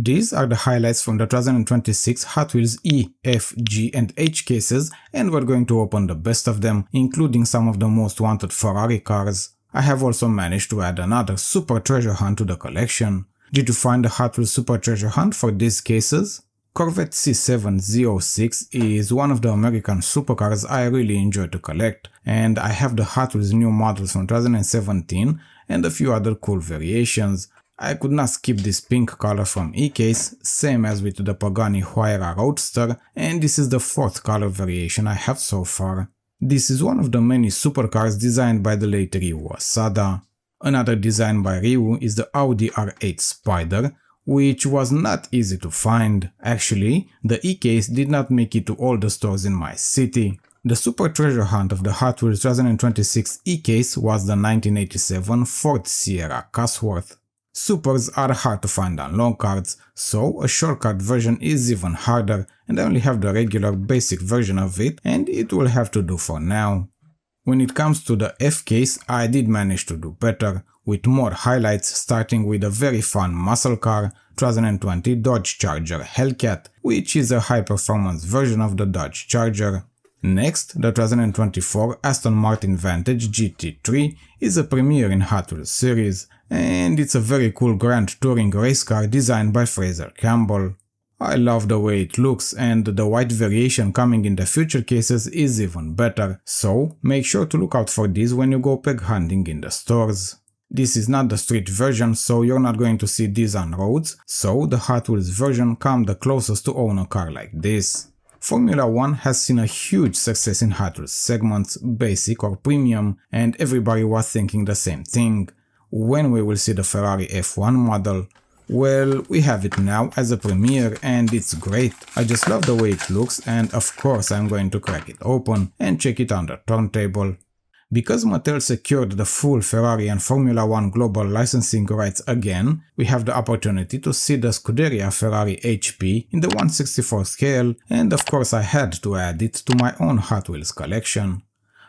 These are the highlights from the 2026 Hot Wheels E, F, G and H cases, and we're going to open the best of them, including some of the most wanted Ferrari cars. I have also managed to add another super treasure hunt to the collection. Did you find the Hot Wheels super treasure hunt for these cases? Corvette C7Z06 is one of the American supercars I really enjoy to collect, and I have the Hot Wheels new models from 2017 and a few other cool variations. I could not skip this pink color from E-Case, same as with the Pagani Huayra Roadster, and this is the 4th color variation I have so far. This is one of the many supercars designed by the late Ryu Asada. Another design by Ryu is the Audi R8 Spider, which was not easy to find. Actually, the E-Case did not make it to all the stores in my city. The super treasure hunt of the Hot Wheels 2026 E-Case was the 1987 Ford Sierra Cosworth. Supers are hard to find on long cards, so a shortcut version is even harder, and I only have the regular basic version of it, and it will have to do for now. When it comes to the F case, I did manage to do better, with more highlights, starting with a very fun muscle car, 2020 Dodge Charger Hellcat, which is a high-performance version of the Dodge Charger. Next, the 2024 Aston Martin Vantage GT3 is a premiere in Hot Wheels series, and it's a very cool grand touring race car designed by Fraser Campbell. I love the way it looks, and the white variation coming in the future cases is even better, so make sure to look out for these when you go peg hunting in the stores. This is not the street version, so you're not going to see these on roads, so the Hot Wheels version comes the closest to own a car like this. Formula 1 has seen a huge success in Hot Wheels segments, basic or premium, and everybody was thinking the same thing. When we will see the Ferrari F1 model? Well, we have it now as a premiere and it's great. I just love the way it looks, and of course I'm going to crack it open and check it on the turntable. Because Mattel secured the full Ferrari and Formula 1 global licensing rights again, we have the opportunity to see the Scuderia Ferrari HP in the 1/64 scale, and of course I had to add it to my own Hot Wheels collection.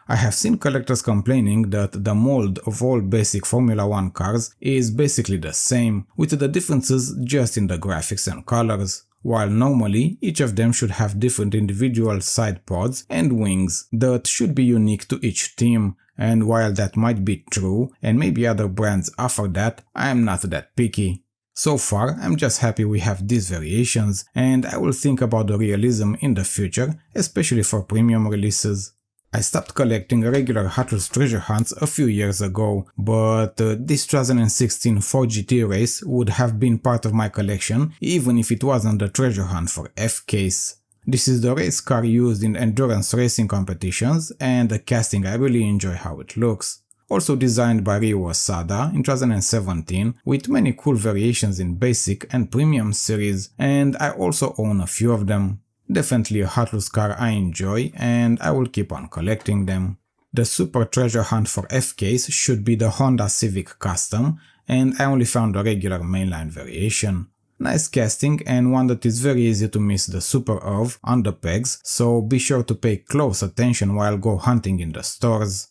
I have seen collectors complaining that the mold of all basic Formula 1 cars is basically the same, with the differences just in the graphics and colors, while normally each of them should have different individual side pods and wings that should be unique to each team, and while that might be true and maybe other brands offer that, I am not that picky. So far, I'm just happy we have these variations, and I will think about the realism in the future, especially for premium releases. I stopped collecting regular Hot Wheels treasure hunts a few years ago, but this 2016 Ford GT race would have been part of my collection even if it wasn't the treasure hunt for F case. This is the race car used in endurance racing competitions, and the casting I really enjoy how it looks. Also designed by Ryu Asada in 2017, with many cool variations in basic and premium series, and I also own a few of them. Definitely a Hot Wheels car I enjoy, and I will keep on collecting them. The super treasure hunt for F case should be the Honda Civic Custom, and I only found the regular mainline variation. Nice casting and one that is very easy to miss the super of on the pegs, so be sure to pay close attention while go hunting in the stores.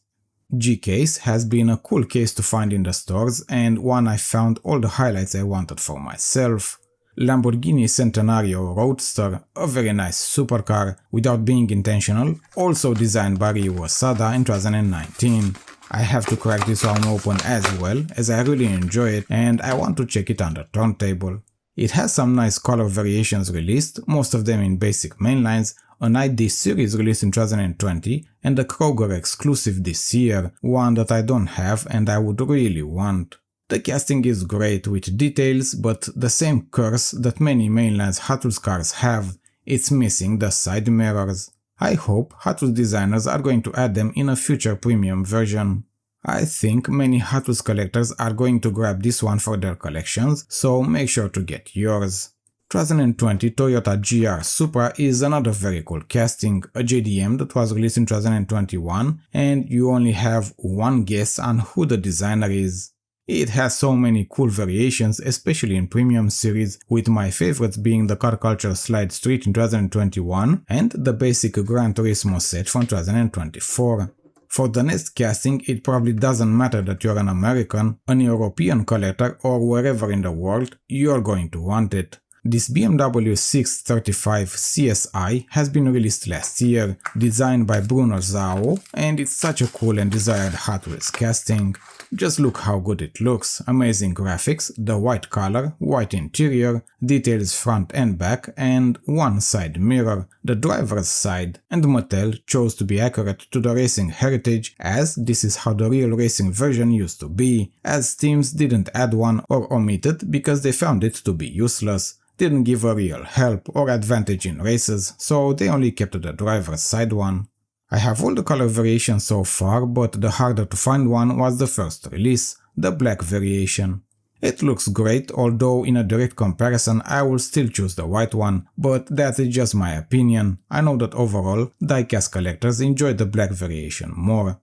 G case has been a cool case to find in the stores, and one I found all the highlights I wanted for myself. Lamborghini Centenario Roadster, a very nice supercar without being intentional, also designed by Ryu Asada in 2019. I have to crack this one open as well, as I really enjoy it and I want to check it on the turntable. It has some nice color variations released, most of them in basic mainlines, an ID series released in 2020 and a Kroger exclusive this year, one that I don't have and I would really want. The casting is great with details, but the same curse that many mainlines Hot Wheels cars have, it's missing the side mirrors. I hope Hot Wheels designers are going to add them in a future premium version. I think many Hot Wheels collectors are going to grab this one for their collections, so make sure to get yours. 2020 Toyota GR Supra is another very cool casting, a JDM that was released in 2021, and you only have one guess on who the designer is. It has so many cool variations, especially in premium series, with my favorites being the Car Culture Slide Street in 2021 and the basic Gran Turismo set from 2024. For the next casting, it probably doesn't matter that you're an American, an European collector or wherever in the world, you're going to want it. This BMW 635 CSI has been released last year, designed by Bruno Zhao, and it's such a cool and desired Hot Wheels casting. Just look how good it looks, amazing graphics, the white color, white interior, details front and back, and one side mirror, the driver's side, and Mattel chose to be accurate to the racing heritage, as this is how the real racing version used to be, as teams didn't add one or omit it because they found it to be useless, didn't give a real help or advantage in races, so they only kept the driver's side one. I have all the color variations so far, but the harder to find one was the first release, the black variation. It looks great, although in a direct comparison I will still choose the white one, but that is just my opinion. I know that overall, diecast collectors enjoy the black variation more.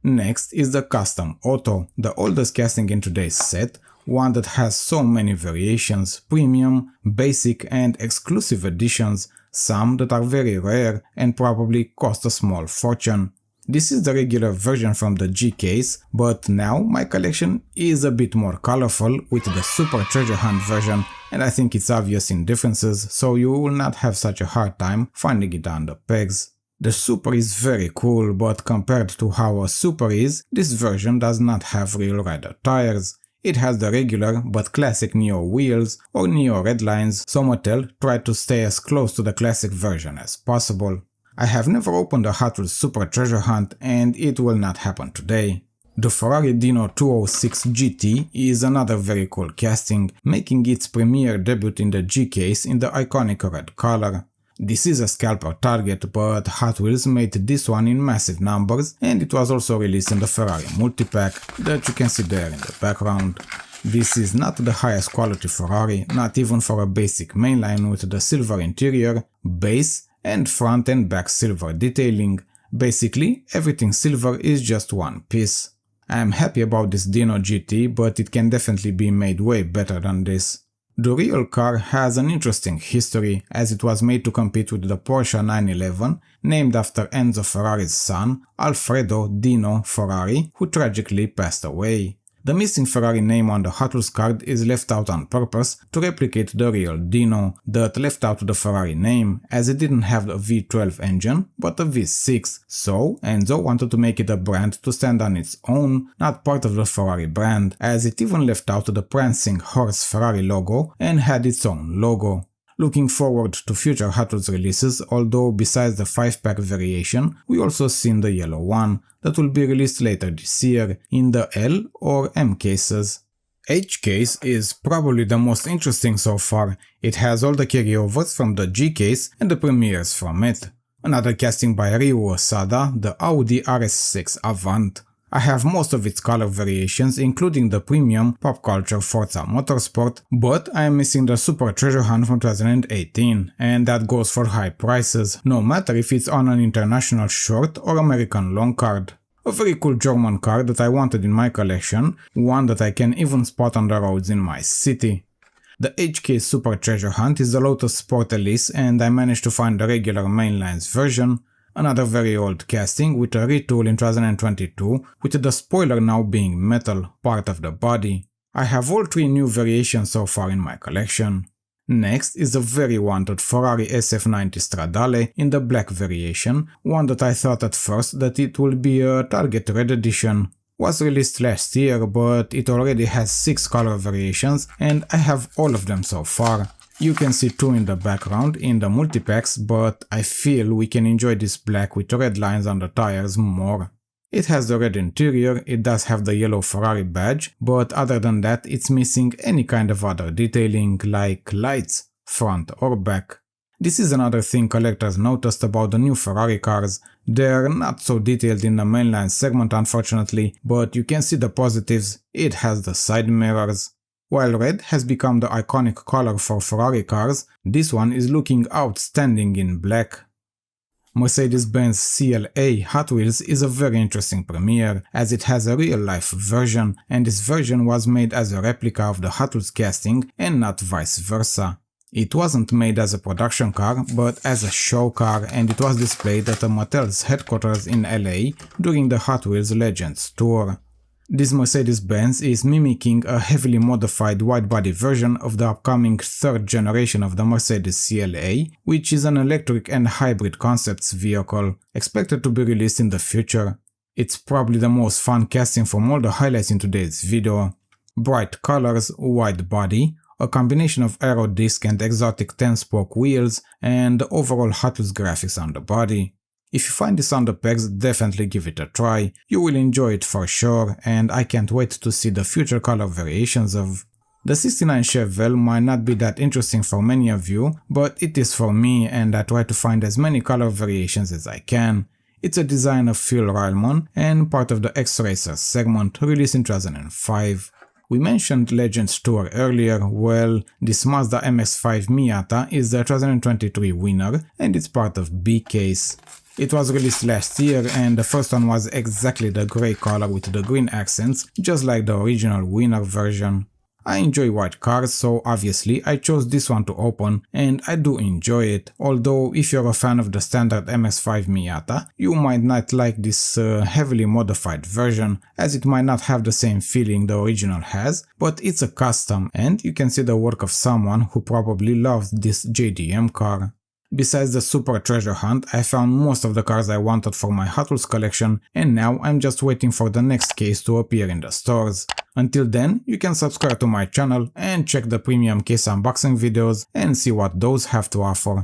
Next is the Custom Otto, the oldest casting in today's set, one that has so many variations, premium, basic and exclusive editions, some that are very rare and probably cost a small fortune. This is the regular version from the G case, but now my collection is a bit more colorful with the Super Treasure Hunt version, and I think it's obvious in differences, so you will not have such a hard time finding it on the pegs. The Super is very cool, but compared to how a Super is, this version does not have real rider tires. It has the regular but classic Neo wheels or Neo red lines, so Mattel tried to stay as close to the classic version as possible. I have never opened a Hot Wheels Super Treasure Hunt and it will not happen today. The Ferrari Dino 206 GT is another very cool casting, making its premiere debut in the G case in the iconic red color. This is a scalper target, but Hot Wheels made this one in massive numbers and it was also released in the Ferrari multipack that you can see there in the background. This is not the highest quality Ferrari, not even for a basic mainline with the silver interior, base and front and back silver detailing. Basically, everything silver is just one piece. I am happy about this Dino GT, but it can definitely be made way better than this. The real car has an interesting history, as it was made to compete with the Porsche 911, named after Enzo Ferrari's son, Alfredo Dino Ferrari, who tragically passed away. The missing Ferrari name on the Hot Wheels card is left out on purpose to replicate the real Dino, that left out the Ferrari name, as it didn't have a V12 engine, but a V6, so Enzo wanted to make it a brand to stand on its own, not part of the Ferrari brand, as it even left out the prancing horse Ferrari logo and had its own logo. Looking forward to future Hot Wheels releases, although besides the 5-pack variation, we also seen the yellow one, that will be released later this year, in the L or M cases. H case is probably the most interesting so far. It has all the carryovers from the G case and the premieres from it. Another casting by Ryu Osada, the Audi RS6 Avant. I have most of its color variations, including the premium pop culture Forza Motorsport, but I am missing the Super Treasure Hunt from 2018, and that goes for high prices, no matter if it's on an international short or American long card. A very cool German car that I wanted in my collection, one that I can even spot on the roads in my city. The HK Super Treasure Hunt is the Lotus Sport Elise, and I managed to find the regular mainlines version. Another very old casting with a retool in 2022, with the spoiler now being metal, part of the body. I have all 3 new variations so far in my collection. Next is the very wanted Ferrari SF90 Stradale in the black variation, one that I thought at first that it will be a Target Red edition. Was released last year, but it already has 6 color variations and I have all of them so far. You can see 2 in the background in the multipacks, but I feel we can enjoy this black with red lines on the tires more. It has the red interior, it does have the yellow Ferrari badge, but other than that it's missing any kind of other detailing like lights, front or back. This is another thing collectors noticed about the new Ferrari cars. They're not so detailed in the mainline segment unfortunately, but you can see the positives. It has the side mirrors. While red has become the iconic color for Ferrari cars, this one is looking outstanding in black. Mercedes-Benz CLA Hot Wheels is a very interesting premiere, as it has a real-life version, and this version was made as a replica of the Hot Wheels casting and not vice versa. It wasn't made as a production car, but as a show car, and it was displayed at Mattel's headquarters in LA during the Hot Wheels Legends tour. This Mercedes-Benz is mimicking a heavily modified wide-body version of the upcoming third generation of the Mercedes CLA, which is an electric and hybrid concepts vehicle expected to be released in the future. It's probably the most fun casting from all the highlights in today's video. Bright colors, wide body, a combination of aero disc and exotic 10-spoke wheels, and the overall Hot Wheels graphics on the body. If you find this on the pegs, definitely give it a try, you will enjoy it for sure, and I can't wait to see the future color variations of. The 69 Chevelle might not be that interesting for many of you, but it is for me, and I try to find as many color variations as I can. It's a design of Phil Rylman and part of the X-Racer segment released in 2005. We mentioned Legends Tour earlier. Well, this Mazda MX-5 Miata is the 2023 winner, and it's part of B-Case. It was released last year, and the first one was exactly the grey color with the green accents, just like the original winner version. I enjoy white cars, so obviously I chose this one to open, and I do enjoy it, although if you're a fan of the standard MX-5 Miata, you might not like this heavily modified version, as it might not have the same feeling the original has, but it's a custom, and you can see the work of someone who probably loves this JDM car. Besides the super treasure hunt, I found most of the cars I wanted for my Hot Wheels collection, and now I'm just waiting for the next case to appear in the stores. Until then, you can subscribe to my channel and check the premium case unboxing videos and see what those have to offer.